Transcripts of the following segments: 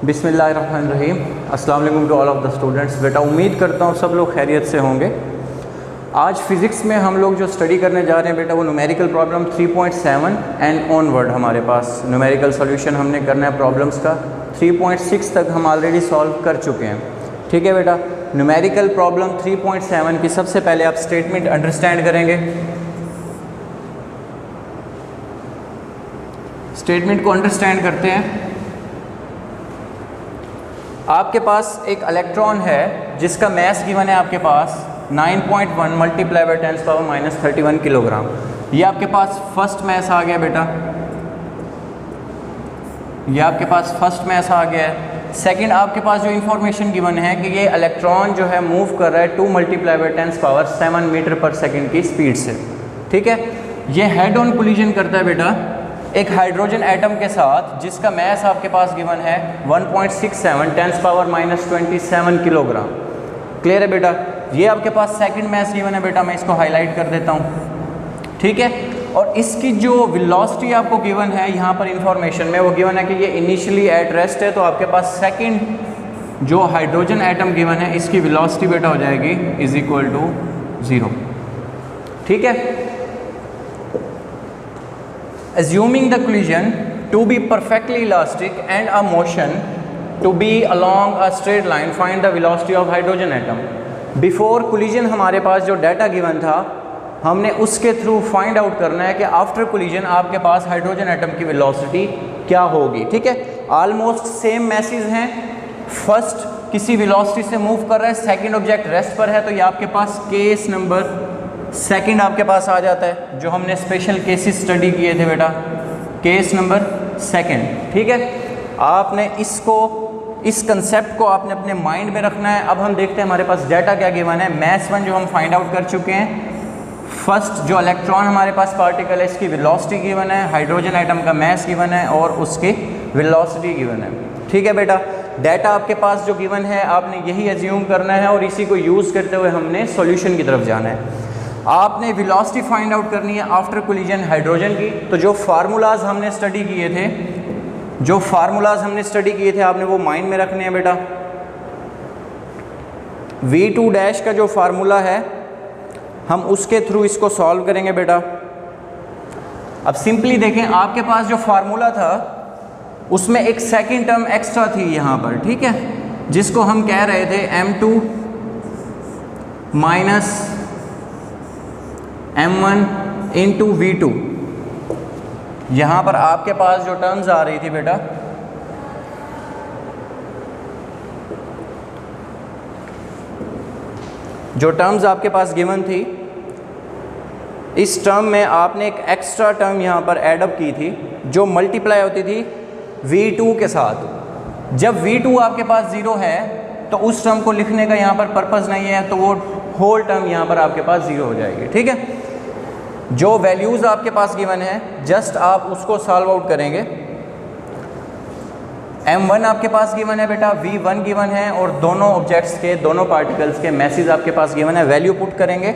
बिस्मिल्लाहिर्रहमानिर्रहीम। अस्सलाम वालेकुम to all of the students. बेटा उम्मीद करता हूँ सब लोग खैरियत से होंगे। आज फ़िज़िक्स में हम लोग जो स्टडी करने जा रहे हैं बेटा वो न्यूमेरिकल प्रॉब्लम 3.7 एंड ऑनवर्ड हमारे पास न्यूमेरिकल सॉल्यूशन हमने करना है प्रॉब्लम्स का। 3.6 तक हम ऑलरेडी सॉल्व कर चुके हैं। ठीक है बेटा, न्यूमेरिकल प्रॉब्लम 3.7 की सबसे पहले आप स्टेटमेंट अंडरस्टैंड करेंगे। स्टेटमेंट को अंडरस्टैंड करते हैं। आपके पास एक इलेक्ट्रॉन है जिसका मैस गिवन है आपके पास 9.1 मल्टीप्लाई बाय 10⁻³ किलोग्राम। ये आपके पास फर्स्ट मैस आ गया बेटा, ये आपके पास फर्स्ट मैस आ गया है। सेकंड आपके पास जो इन्फॉर्मेशन गिवन है कि ये इलेक्ट्रॉन जो है मूव कर रहा है 2 मल्टीप्लाई बाय 10⁻7 मीटर पर सेकंड की स्पीड से। ठीक है, ये हेड ऑन कोलिजन करता है बेटा एक हाइड्रोजन एटम के साथ जिसका मैस आपके पास गिवन है 1.67 10⁻27 किलोग्राम। क्लियर है बेटा? ये आपके पास सेकंड मैस गिवन है बेटा, मैं इसको हाईलाइट कर देता हूँ। ठीक है, और इसकी जो वेलोसिटी आपको गिवन है यहाँ पर इंफॉर्मेशन में वो गिवन है कि ये इनिशियली एट रेस्ट है, तो आपके पास सेकंड जो हाइड्रोजन एटम गिवन है इसकी वेलोसिटी बेटा हो जाएगी इज इक्वल टू 0। ठीक है, assuming the collision to be perfectly elastic and a motion to be along a straight line, find the velocity of hydrogen atom। Before collision हमारे पास जो data given था हमने उसके थ्रू फाइंड आउट करना है कि आफ्टर कोलिजन आपके पास hydrogen atom की वेलोसिटी क्या होगी। ठीक है, ऑलमोस्ट सेम मैसेज हैं। फर्स्ट किसी वेलोसिटी से मूव कर रहा है, सेकंड ऑब्जेक्ट रेस्ट पर है, तो ये आपके पास केस नंबर सेकंड आपके पास आ जाता है, जो हमने स्पेशल केसेस स्टडी किए थे बेटा, केस नंबर सेकंड। ठीक है, आपने इसको इस कंसेप्ट को आपने अपने माइंड में रखना है। अब हम देखते हैं हमारे पास डाटा क्या गिवन है। मैस 1 जो हम फाइंड आउट कर चुके हैं, फर्स्ट जो इलेक्ट्रॉन हमारे पास पार्टिकल है इसकी वेलोसिटी गिवन है, हाइड्रोजन एटम का मैस गिवन है और उसकी वेलोसिटी गिवन है। ठीक है बेटा, डाटा आपके पास जो गिवन है आपने यही एज्यूम करना है और इसी को यूज़ करते हुए हमने सॉल्यूशन की तरफ जाना है। आपने वेलोसिटी फाइंड आउट करनी है आफ्टर कोलिजन हाइड्रोजन की। तो जो फार्मूलाज हमने स्टडी किए थे, आपने वो माइंड में रखने हैं बेटा। V2 डैश का जो फार्मूला है हम उसके थ्रू इसको सॉल्व करेंगे बेटा। अब सिंपली देखें, आपके पास जो फार्मूला था उसमें एक सेकंड टर्म एक्स्ट्रा थी यहाँ पर। ठीक है, जिसको हम कह रहे थे M2 minus M1 into V2। यहाँ पर आपके पास जो टर्म्स आ रही थी बेटा, जो टर्म्स आपके पास गिवन थी, इस टर्म में आपने एक एक्स्ट्रा टर्म यहाँ पर एडअप की थी जो मल्टीप्लाई होती थी V2 के साथ। जब V2 आपके पास 0 है तो उस टर्म को लिखने का यहाँ पर पर्पज़ नहीं है, तो वो होल टर्म यहाँ पर आपके पास 0 हो जाएगी। ठीक है, जो वैल्यूज़ आपके पास गिवन है जस्ट आप उसको सॉल्व आउट करेंगे। M1 आपके पास गिवन है बेटा, V1 गिवन है और दोनों ऑब्जेक्ट्स के, दोनों पार्टिकल्स के मैसेज आपके पास गिवन है। वैल्यू पुट करेंगे।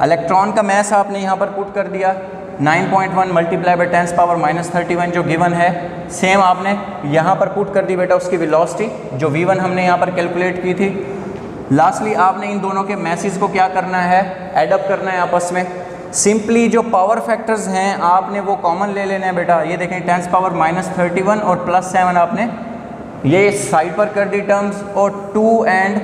इलेक्ट्रॉन का मैस आपने यहाँ पर पुट कर दिया 9.1 मल्टीप्लाई बाय 10⁻³ जो गिवन है, सेम आपने यहाँ पर पुट कर दी बेटा उसकी वेलोसिटी जो V1 हमने यहाँ पर कैलकुलेट की थी। लास्टली आपने इन दोनों के मैसेज को क्या करना है, एडअप करना है आपस में। सिंपली जो पावर फैक्टर्स हैं आपने वो कॉमन ले लेना है बेटा। ये देखें 10⁻³ और +7 आपने ये साइड पर कर दी टर्म्स, और 2 एंड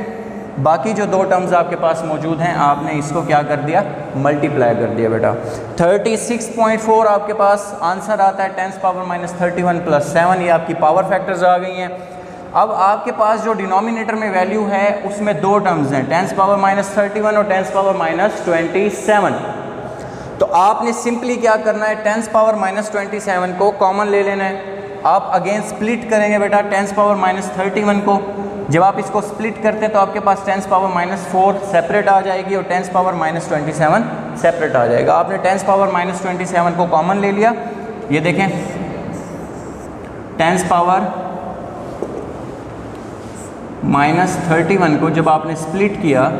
बाकी जो 2 टर्म्स आपके पास मौजूद हैं आपने इसको क्या कर दिया, मल्टीप्लाई कर दिया बेटा। 36.4 आपके पास आंसर आता है 10⁻³ +7। ये आपकी पावर फैक्टर्स आ गई हैं। अब आपके पास जो डिनोमिनेटर में वैल्यू है उसमें 2 टर्म्स हैं 10⁻³ और 10⁻27। तो आपने सिंपली क्या करना है, 10⁻27 को कॉमन ले लेना है। आप अगेन स्प्लिट करेंगे बेटा 10⁻³ को। जब आप इसको स्प्लिट करते हैं तो आपके पास 10⁻4 सेपरेट आ जाएगी और 10⁻27 सेपरेट आ जाएगा। आपने 10⁻27 को कॉमन ले लिया। ये देखें 10⁻31 को जब आपने स्प्लिट किया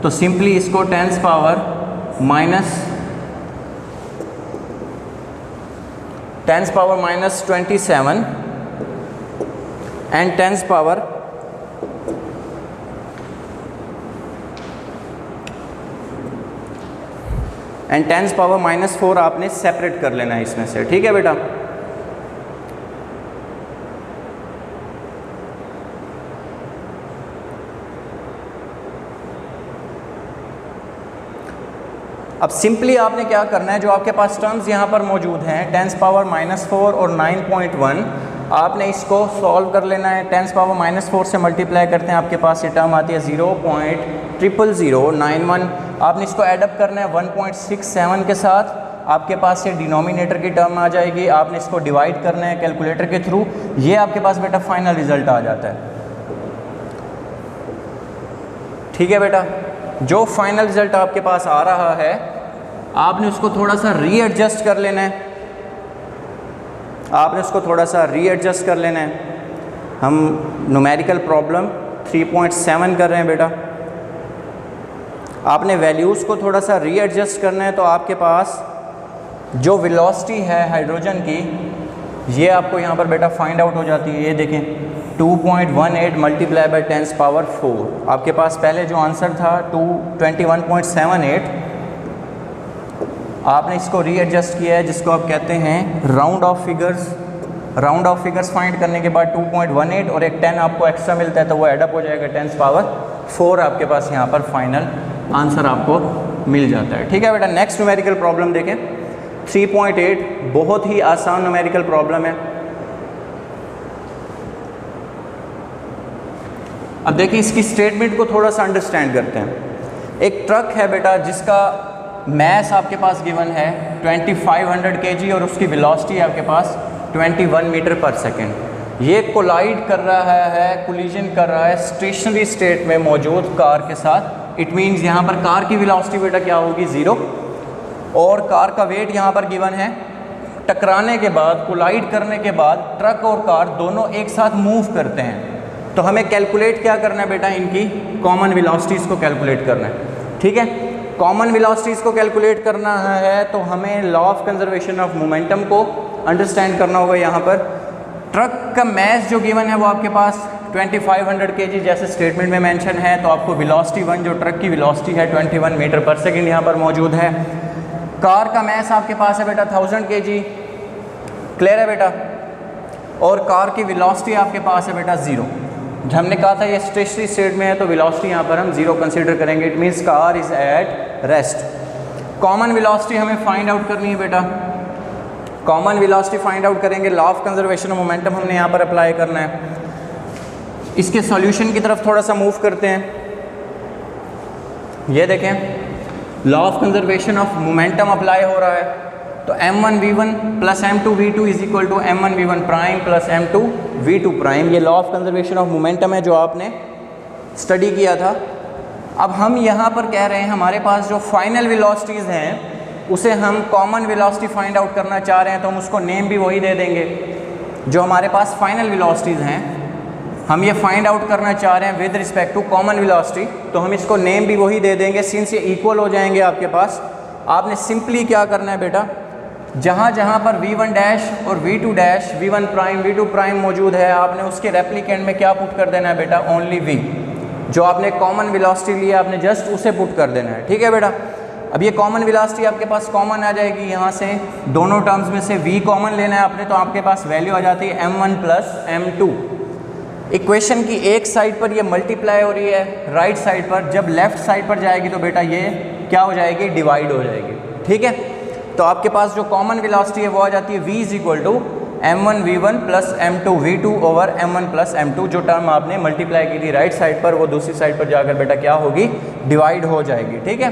तो सिंपली इसको 10⁻27 एंड 10 पावर -4 आपने सेपरेट कर लेना है इसमें से, ठीक है बेटा। अब सिंपली आपने क्या करना है, जो आपके पास टर्म्स यहाँ पर मौजूद हैं 10 पावर -4 और 9.1, आपने इसको सॉल्व कर लेना है। 10 पावर -4 से मल्टीप्लाई करते हैं, आपके पास ये टर्म आती है 0.0091। आपने इसको ऐडअप करना है 1.67 के साथ, आपके पास ये डिनोमिनेटर की टर्म आ जाएगी। आपने इसको डिवाइड करना है कैलकुलेटर के थ्रू, ये आपके पास बेटा फाइनल रिजल्ट आ जाता है, ठीक है बेटा। जो फाइनल रिजल्ट आपके पास आ रहा है आपने उसको थोड़ा सा रीएडजस्ट कर लेना है, आपने उसको थोड़ा सा रीएडजस्ट कर लेना है। हम न्यूमेरिकल प्रॉब्लम 3.7 कर रहे हैं बेटा, आपने वैल्यूज़ को थोड़ा सा रीएडजस्ट करना है। तो आपके पास जो वेलोसिटी है हाइड्रोजन की, ये आपको यहाँ पर बेटा फाइंड आउट हो जाती है। ये देखें 2.18 मल्टीप्लाई बाई 10 पावर 4, आपके पास पहले जो आंसर था 21.78, आपने इसको रीएडजस्ट किया है, जिसको आप कहते हैं round of figures. Round of figures find करने के बाद 2.18 और एक 10 आपको एक्स्ट्रा मिलता है, तो वो एडअप हो जाएगा 10 पावर 4, आपके पास यहाँ पर फाइनल आंसर आपको मिल जाता है, ठीक है बेटा। नेक्स्ट न्यूमेरिकल प्रॉब्लम देखें 3.8, बहुत ही आसान न्यूमेरिकल प्रॉब्लम है। अब देखिए इसकी स्टेटमेंट को थोड़ा सा अंडरस्टैंड करते हैं। एक ट्रक है बेटा जिसका मैस आपके पास गिवन है 2500 kg और उसकी वेलोसिटी आपके पास 21 मीटर पर सेकेंड। ये कोलाइड कर रहा है, कोलिजन कर रहा है स्टेशनरी स्टेट में मौजूद कार के साथ। इट मीन्स यहाँ पर कार की वेलोसिटी बेटा क्या होगी, 0, और कार का वेट यहाँ पर गिवन है। टकराने के बाद, कोलाइड करने के बाद ट्रक और कार दोनों एक साथ मूव करते हैं, तो हमें कैलकुलेट क्या करना है बेटा, इनकी कॉमन वेलोसिटीज़ को कैलकुलेट करना है, ठीक है। कॉमन वेलोसिटीज़ को कैलकुलेट करना है तो हमें law of conservation of momentum को अंडरस्टैंड करना होगा। यहाँ पर ट्रक का मैस जो गिवन है वो आपके पास 2500 kg जैसे स्टेटमेंट में मेंशन है, तो आपको वेलोसिटी 1 जो ट्रक की वेलोसिटी है 21 मीटर पर सेकेंड यहाँ पर मौजूद है। कार का मैस आपके पास है बेटा 1000 kg, क्लियर है बेटा, और कार की वेलोसिटी आपके पास है बेटा 0। हमने कहा था ये स्टेशनरी स्टेट में है तो वेलोसिटी यहाँ पर हम 0 कंसीडर करेंगे। It means car is at rest. Common velocity हमें फाइंड आउट करनी है बेटा, कॉमन वेलोसिटी फाइंड आउट करेंगे। Law of conservation of momentum हमने यहाँ पर अप्लाई करना है। इसके सॉल्यूशन की तरफ थोड़ा सा मूव करते हैं। ये देखें law of conservation of momentum apply हो रहा है, तो m1v1 plus m2v2 is equal to m1v1 prime plus m2v2 prime. ये law of conservation of momentum है जो आपने स्टडी किया था। अब हम यहाँ पर कह रहे हैं हमारे पास जो फाइनल वेलोसिटीज़ हैं उसे हम कॉमन वेलोसिटी फाइंड आउट करना चाह रहे हैं, तो हम उसको नेम भी वही दे देंगे जो हमारे पास फाइनल वेलोसिटीज़ हैं। हम ये फाइंड आउट करना चाह रहे हैं with respect to common velocity, तो हम इसको नेम भी वही दे देंगे। सिंस ये इक्वल हो जाएंगे आपके पास, आपने सिंपली क्या करना है बेटा, जहाँ जहाँ पर v1 डैश और v2 dash, v1 prime v2 prime मौजूद है, आपने उसके रेप्लिकेंट में क्या पुट कर देना है बेटा, ओनली v। जो आपने कॉमन वेलोसिटी लिया आपने जस्ट उसे पुट कर देना है, ठीक है बेटा। अब ये कॉमन वेलोसिटी आपके पास कॉमन आ जाएगी, यहाँ से दोनों टर्म्स में से v कॉमन लेना है आपने, तो आपके पास वैल्यू आ जाती है m1 प्लस m2। इक्वेशन की एक साइड पर ये मल्टीप्लाई हो रही है, राइट साइड पर जब लेफ्ट साइड पर जाएगी तो बेटा ये क्या हो जाएगी, डिवाइड हो जाएगी, ठीक है। तो आपके पास जो कॉमन वेलोसिटी है वो आ जाती है v is equal to m1v1 plus m2v2 over m1 plus m2। जो टर्म आपने मल्टीप्लाई की थी राइट साइड पर वो दूसरी साइड पर जाकर बेटा क्या होगी, डिवाइड हो जाएगी, ठीक है।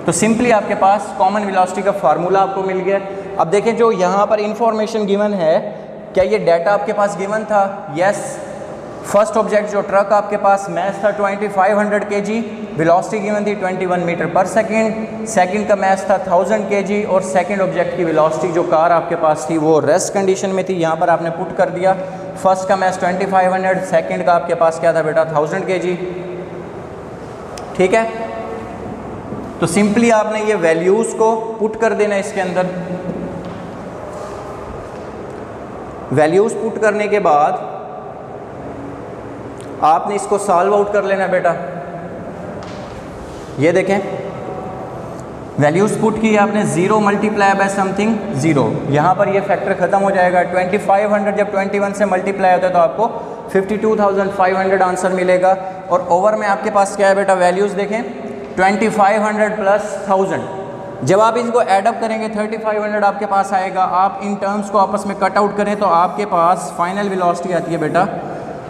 तो सिंपली आपके पास कॉमन वेलोसिटी का फार्मूला आपको मिल गया। अब देखें जो यहाँ पर इंफॉर्मेशन गिवन है, क्या ये डाटा आपके पास गिवन था? यस। फर्स्ट ऑब्जेक्ट जो ट्रक आपके पास मैस था 2500 kg, वेलोसिटी गिवन थी 21 मीटर पर सेकंड। सेकंड का मैस था 1000 kg और सेकंड ऑब्जेक्ट की वेलोसिटी जो कार आपके पास थी वो रेस्ट कंडीशन में थी, यहाँ पर आपने पुट कर दिया। फर्स्ट का मैस 2500, सेकंड का आपके पास क्या था बेटा 1000 kg, ठीक है। तो सिंपली आपने ये वैल्यूज़ को पुट कर देना इसके अंदर। वैल्यूज़ पुट करने के बाद आपने इसको सॉल्व आउट कर लेना बेटा। ये देखें वैल्यूज पुट की आपने, 0 मल्टीप्लाई बाय समथिंग 0, यहाँ पर ये फैक्टर ख़त्म हो जाएगा। 2500 जब 21 से मल्टीप्लाई होता है तो आपको 52,500 आंसर मिलेगा। और ओवर में आपके पास क्या है बेटा, वैल्यूज़ देखें 2500 प्लस 1000, जब आप इसको एडअप करेंगे 3500 आपके पास आएगा। आप इन टर्म्स को आपस में कट आउट करें तो आपके पास फाइनल वेलोसिटी आती है बेटा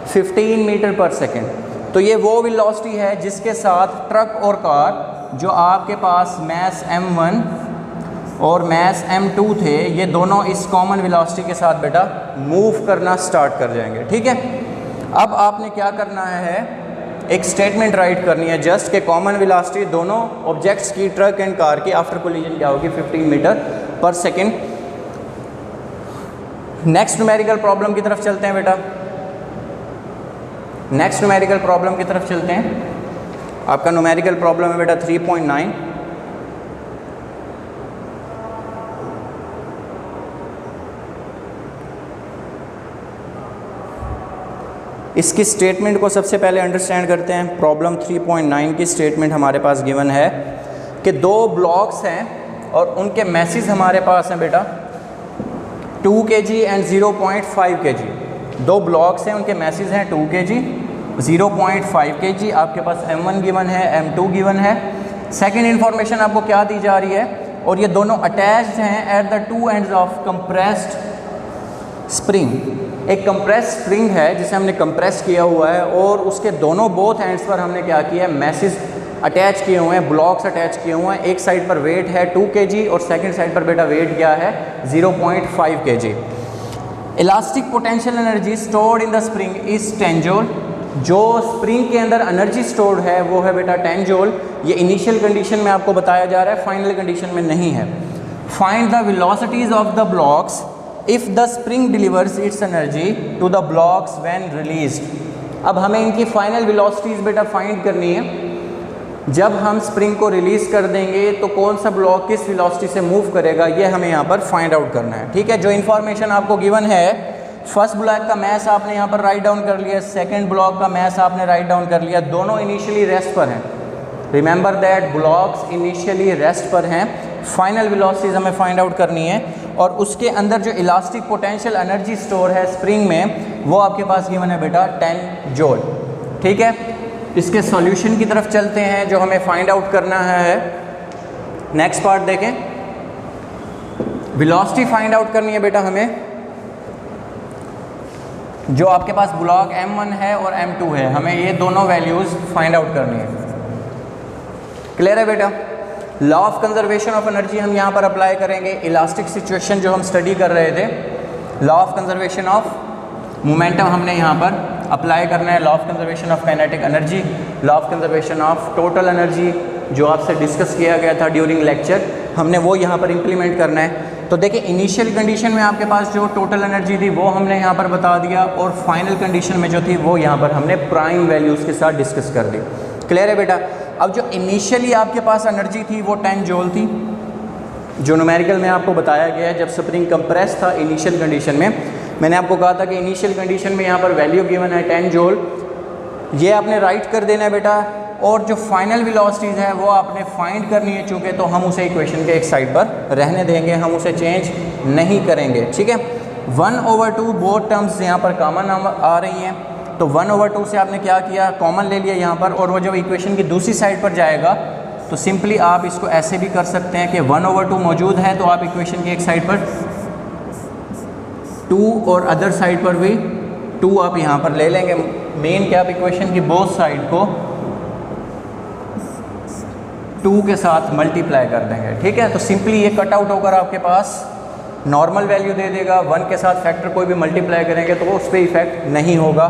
15 मीटर पर सेकेंड। तो ये वो वेलोसिटी है जिसके साथ ट्रक और कार जो आपके पास मैस m1 और मैस m2 थे, ये दोनों इस कॉमन वेलोसिटी के साथ बेटा मूव करना स्टार्ट कर जाएंगे। ठीक है, अब आपने क्या करना है, एक स्टेटमेंट राइट करनी है जस्ट के कॉमन वेलोसिटी दोनों ऑब्जेक्ट्स की, ट्रक एंड कार की, आफ्टर कोलिजन क्या होगी 15 मीटर पर सेकेंड। नेक्स्ट न्यूमेरिकल प्रॉब्लम की तरफ चलते हैं बेटा। नेक्स्ट न्यूमेरिकल प्रॉब्लम की तरफ चलते हैं। आपका न्यूमेरिकल प्रॉब्लम है बेटा 3.9। इसकी स्टेटमेंट को सबसे पहले अंडरस्टैंड करते हैं। प्रॉब्लम 3.9 की स्टेटमेंट हमारे पास गिवन है कि 2 ब्लॉक्स हैं और उनके मैसेज हमारे पास हैं बेटा 2 kg एंड 0.5 kg। 2 ब्लॉक्स हैं, उनके मैसेज हैं 2 kg 0.5 kg। आपके पास m1 गिवन है, m2 गिवन है। सेकेंड इन्फॉर्मेशन आपको क्या दी जा रही है, और ये दोनों अटैच्ड हैं at the 2 ends of compressed spring. एक कंप्रेस स्प्रिंग है जिसे हमने कंप्रेस किया हुआ है और उसके दोनों बोथ एंड्स पर हमने क्या किया है, मैसेज अटैच किए हुए हैं, ब्लॉक्स अटैच किए हुए हैं। एक साइड पर वेट है 2 kg और सेकंड साइड पर बेटा वेट क्या है 0.5 kg। Elastic potential energy stored in the spring is 10 joule. जो स्प्रिंग के अंदर एनर्जी स्टोर्ड है वो है बेटा 10 जूल। ये इनिशियल कंडीशन में आपको बताया जा रहा है, फाइनल कंडीशन में नहीं है। Find the velocities of the blocks if the spring delivers its energy to the blocks when released. अब हमें इनकी फाइनल वेलोसिटीज बेटा फाइंड करनी है। जब हम स्प्रिंग को रिलीज़ कर देंगे तो कौन सा ब्लॉक किस वेलोसिटी से मूव करेगा, ये हमें यहाँ पर फाइंड आउट करना है। ठीक है, जो इन्फॉर्मेशन आपको गिवन है, फर्स्ट ब्लॉक का मैस आपने यहाँ पर राइट डाउन कर लिया, सेकंड ब्लॉक का मैस आपने राइट डाउन कर लिया, दोनों इनिशियली रेस्ट पर हैं। Remember that blocks initially rest पर हैं। फाइनल वेलोसिटीज हमें फाइंड आउट करनी है और उसके अंदर जो इलास्टिक पोटेंशियल एनर्जी स्टोर है स्प्रिंग में वो आपके पास गिवन है बेटा 10 जूल। ठीक है, इसके सॉल्यूशन की तरफ चलते हैं जो हमें फाइंड आउट करना है। नेक्स्ट पार्ट देखें, वेलोसिटी फाइंड आउट करनी है बेटा हमें। जो आपके पास ब्लॉक m1 है और m2 है, हमें ये दोनों वैल्यूज़ फाइंड आउट करनी है। क्लियर है बेटा? Law of conservation of energy हम यहाँ पर अप्लाई करेंगे। इलास्टिक सिचुएशन जो हम स्टडी कर रहे थे, law of conservation of momentum हमने यहाँ पर अप्लाई करना है। Law of conservation of kinetic energy, law of conservation of total energy जो आपसे डिस्कस किया गया था ड्यूरिंग लेक्चर, हमने वो यहाँ पर इम्प्लीमेंट करना है। तो देखिए, इनिशियल कंडीशन में आपके पास जो टोटल एनर्जी थी वो हमने यहाँ पर बता दिया और फाइनल कंडीशन में जो थी वो यहाँ पर हमने प्राइम वैल्यूज़ के साथ डिस्कस कर दी। क्लियर है बेटा? अब जो इनिशियली आपके पास एनर्जी थी वो 10 जूल थी, जो न्यूमेरिकल में आपको बताया गया है। जब स्प्रिंग कंप्रेस था इनिशियल कंडीशन में, मैंने आपको कहा था कि इनिशियल कंडीशन में यहाँ पर वैल्यू गिवन है 10 जूल। ये आपने राइट कर देना है बेटा, और जो फाइनल वेलोसिटीज़ है वो आपने फाइंड करनी है। चूँकि तो हम उसे इक्वेशन के एक साइड पर रहने देंगे, हम उसे चेंज नहीं करेंगे। ठीक है, 1/2 बोथ टर्म्स यहाँ पर कॉमन आ रही हैं, तो 1/2 से आपने क्या किया, कॉमन ले लिया यहाँ पर, और वो जब इक्वेशन की दूसरी साइड पर जाएगा तो सिंपली आप इसको ऐसे भी कर सकते हैं कि 1/2 मौजूद है तो आप इक्वेशन की एक साइड पर 2 और अदर साइड पर भी 2 आप यहाँ पर ले लेंगे। मेन क्या, आप इक्वेशन की बोथ साइड को 2 के साथ मल्टीप्लाई कर देंगे। ठीक है, तो सिंपली ये कट आउट होकर आपके पास नॉर्मल वैल्यू दे देगा। 1 के साथ फैक्टर कोई भी मल्टीप्लाई करेंगे तो वो उस पर इफेक्ट नहीं होगा,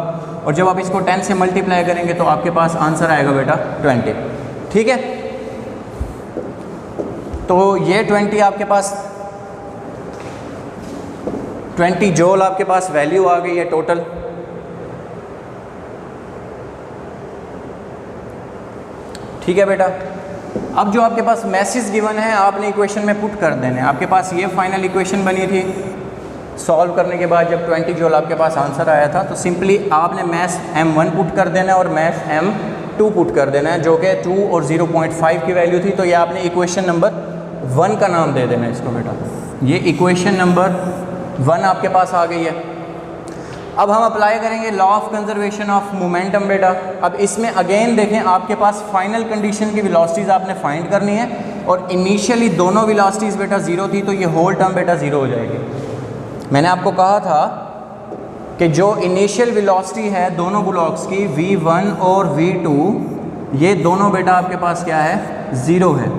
और जब आप इसको 10 से मल्टीप्लाई करेंगे तो आपके पास आंसर आएगा बेटा 20। ठीक है, तो ये 20 आपके पास 20 जूल आपके पास वैल्यू आ गई है टोटल। ठीक है बेटा, अब जो आपके पास मैसेज गिवन है आपने इक्वेशन में पुट कर देने। आपके पास ये फाइनल इक्वेशन बनी थी, सॉल्व करने के बाद जब 20 जूल आपके पास आंसर आया था, तो सिंपली आपने मैथ M1 पुट कर देना है और मैथ M2 पुट कर देना है, जो कि 2 और 0.5 की वैल्यू थी। तो ये आपने इक्वेशन नंबर 1 का नाम दे देना है इसको बेटा। ये इक्वेशन नंबर 1 आपके पास आ गई है। अब हम अप्लाई करेंगे law of conservation of momentum बेटा। अब इसमें अगेन देखें, आपके पास फाइनल कंडीशन की वेलोसिटीज़ आपने फाइंड करनी है, और इनिशियली दोनों वेलोसिटीज़ बेटा 0 थी, तो ये होल टर्म बेटा 0 हो जाएगी। मैंने आपको कहा था कि जो इनिशियल वेलोसिटी है दोनों ब्लॉक्स की v1 और v2, ये दोनों बेटा आपके पास क्या है, 0 है।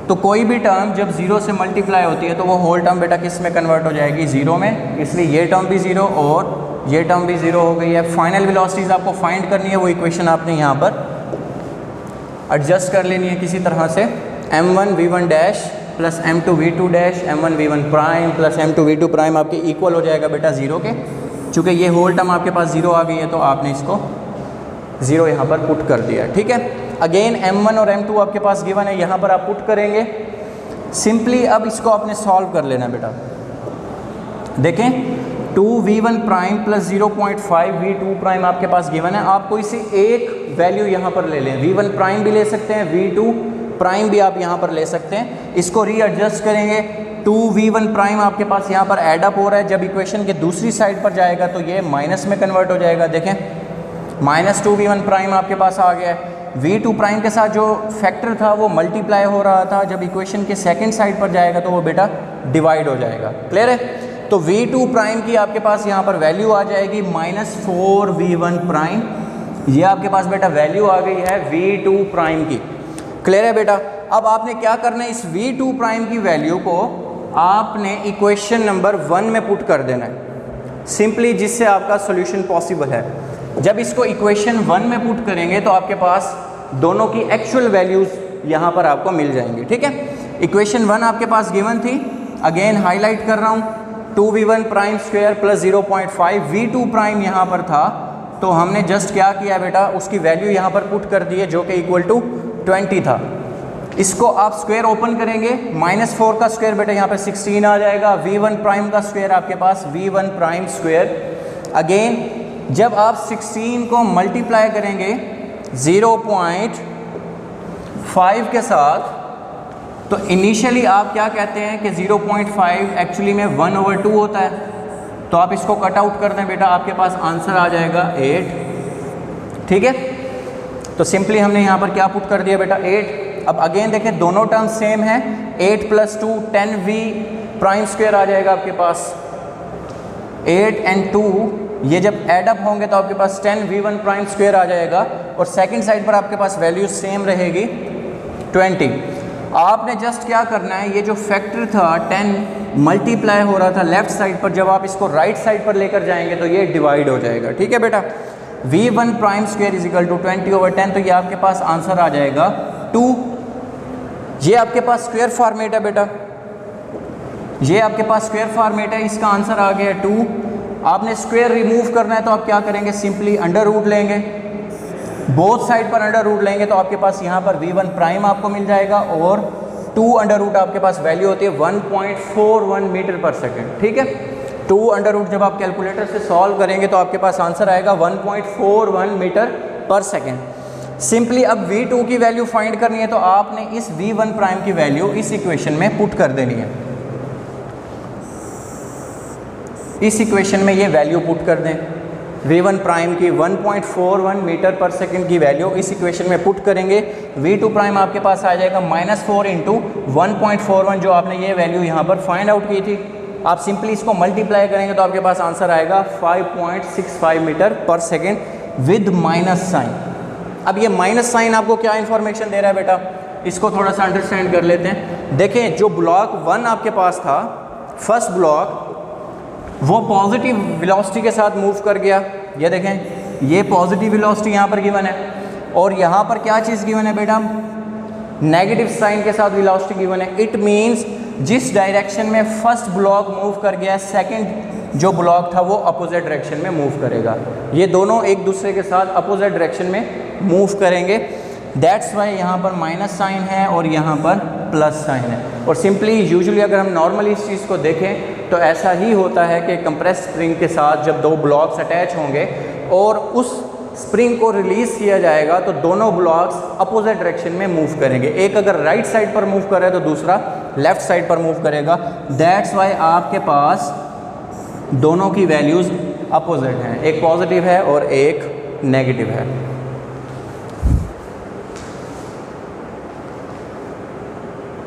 तो कोई भी टर्म जब 0 से मल्टीप्लाई होती है तो वो होल टर्म बेटा किस में कन्वर्ट हो जाएगी, 0 में। इसलिए ये टर्म भी 0 और ये टर्म भी 0 हो गई है। फाइनल वेलोसिटीज़ आपको फाइंड करनी है, वो इक्वेशन आपने यहाँ पर एडजस्ट कर लेनी है किसी तरह से। m1 v1 dash plus m2 v2 dash m1 v1 prime plus m2 v2 prime आपके इक्वल हो जाएगा बेटा 0 के। चूँकि ये होल टर्म आपके पास 0 आ गई है, तो आपने इसको 0 यहाँ पर पुट कर दिया, ठीक है। अगेन m1 और m2 आपके पास गिवन है, यहाँ पर आप पुट करेंगे सिंपली। अब इसको आपने सॉल्व कर लेना बेटा। देखें 2v1 prime plus 0.5 v2 prime आपके पास गिवन है। आपको इसे एक वैल्यू यहाँ पर ले लें, v1 प्राइम भी ले सकते हैं, v2 प्राइम भी आप यहाँ पर ले सकते हैं। इसको रीएडजस्ट करेंगे, 2v1 प्राइम आपके पास यहाँ पर एडअप हो रहा है। जब इक्वेशन के दूसरी साइड पर जाएगा तो ये माइनस में कन्वर्ट हो जाएगा। देखें -2v1 प्राइम आपके पास आ गया है। v2 प्राइम के साथ जो फैक्टर था वो मल्टीप्लाई हो रहा था, जब इक्वेशन के सेकंड साइड पर जाएगा तो वो बेटा डिवाइड हो जाएगा। क्लियर है? तो v2 प्राइम की आपके पास यहाँ पर वैल्यू आ जाएगी -4v1 प्राइम। ये आपके पास बेटा वैल्यू आ गई है v2 प्राइम की। क्लियर है बेटा? अब आपने क्या करना है, इस v2 प्राइम की वैल्यू को आपने इक्वेशन नंबर 1 में पुट कर देना है सिंपली, जिससे आपका सोल्यूशन पॉसिबल है। जब इसको इक्वेशन 1 में पुट करेंगे तो आपके पास दोनों की एक्चुअल वैल्यूज़ यहाँ पर आपको मिल जाएंगी, ठीक है। इक्वेशन 1 आपके पास गिवन थी, अगेन हाईलाइट कर रहा हूँ, 2v1 prime square plus 0.5 v2 prime यहाँ पर था, तो हमने जस्ट क्या किया बेटा, उसकी वैल्यू यहाँ पर पुट कर दी है, जो कि इक्वल टू 20 था। इसको आप स्क्वायर ओपन करेंगे, -4 का स्क्वायर बेटा यहाँ पर 16 आ जाएगा। v1 प्राइम का स्क्वायर आपके पास v1 प्राइम स्क्वायर। अगेन जब आप 16 को मल्टीप्लाई करेंगे 0.5 के साथ, तो इनिशियली आप क्या कहते हैं कि 0.5 एक्चुअली में 1/2 होता है। तो आप इसको कट आउट कर दें बेटा, आपके पास आंसर आ जाएगा 8, ठीक है। तो सिंपली हमने यहाँ पर क्या पुट कर दिया बेटा, 8। अब अगेन देखें दोनों टर्म सेम है, 8 + 2 10v प्राइम स्क्वायर आ जाएगा आपके पास। 8 और 2 ये जब एडअप होंगे तो आपके पास 10v1 प्राइम स्क्वायर आ जाएगा, और सेकंड साइड पर आपके पास वैल्यू सेम रहेगी 20। आपने जस्ट क्या करना है, ये जो फैक्टर था 10 मल्टीप्लाई हो रहा था लेफ्ट साइड पर, जब आप इसको राइट साइड पर लेकर जाएंगे तो ये डिवाइड हो जाएगा, ठीक है बेटा। v1 प्राइम स्क्वायर = 20/10, तो ये आपके पास आंसर आ जाएगा 2। ये आपके पास स्क्वायर फॉर्मेट है बेटा, ये आपके पास स्क्वायर फॉर्मेट है, इसका आंसर आ गया 2। आपने स्क्वायर रिमूव करना है तो आप क्या करेंगे, सिंपली अंडर रूट लेंगे, बोथ साइड पर अंडर रूट लेंगे, तो आपके पास यहाँ पर v1 प्राइम आपको मिल जाएगा, और 2 अंडर रूट आपके पास वैल्यू होती है 1.41 मीटर पर सेकेंड, ठीक है। 2 अंडर रूट जब आप कैलकुलेटर से सॉल्व करेंगे तो आपके पास आंसर आएगा 1.41 मीटर पर सेकेंड। सिंपली अब v2 की वैल्यू फाइंड करनी है, तो आपने इस v1 प्राइम की वैल्यू इस इक्वेशन में पुट कर देनी है। इस इक्वेशन में ये वैल्यू पुट कर दें, v1 प्राइम की 1.41 मीटर पर सेकंड की वैल्यू इस इक्वेशन में पुट करेंगे। v2 प्राइम आपके पास आ जाएगा -4 × 1.41, जो आपने ये वैल्यू यहाँ पर फाइंड आउट की थी। आप सिंपली इसको मल्टीप्लाई करेंगे तो आपके पास आंसर आएगा 5.65 मीटर पर सेकेंड विद माइनस साइन। अब ये माइनस साइन आपको क्या इन्फॉर्मेशन दे रहा है बेटा, इसको थोड़ा सा अंडरस्टैंड कर लेते हैं। देखें जो ब्लॉक 1 आपके पास था, फर्स्ट ब्लॉक, वो पॉजिटिव वेलोसिटी के साथ मूव कर गया। ये देखें ये पॉजिटिव वेलोसिटी यहाँ पर गिवन है, और यहाँ पर क्या चीज़ गिवन है बेटा, नेगेटिव साइन के साथ वेलोसिटी गिवन है। इट मीन्स जिस डायरेक्शन में फर्स्ट ब्लॉक मूव कर गया, सेकंड जो ब्लॉक था वो अपोजिट डायरेक्शन में मूव करेगा। ये दोनों एक दूसरे के साथ अपोजिट डायरेक्शन में मूव करेंगे। दैट्स वाई यहाँ पर माइनस साइन है और यहाँ पर प्लस साइन है। और सिंपली यूजुअली अगर हम नॉर्मली इस चीज़ को देखें तो ऐसा ही होता है कि कंप्रेस स्प्रिंग के साथ जब दो ब्लॉक्स अटैच होंगे और उस स्प्रिंग को रिलीज़ किया जाएगा तो दोनों ब्लॉक्स अपोजिट डायरेक्शन में मूव करेंगे। एक अगर राइट साइड पर मूव करे तो दूसरा लेफ़्ट साइड पर मूव करेगा। दैट्स वाई आपके पास दोनों की वैल्यूज़ अपोजिट हैं, एक पॉजिटिव है और एक नेगेटिव है।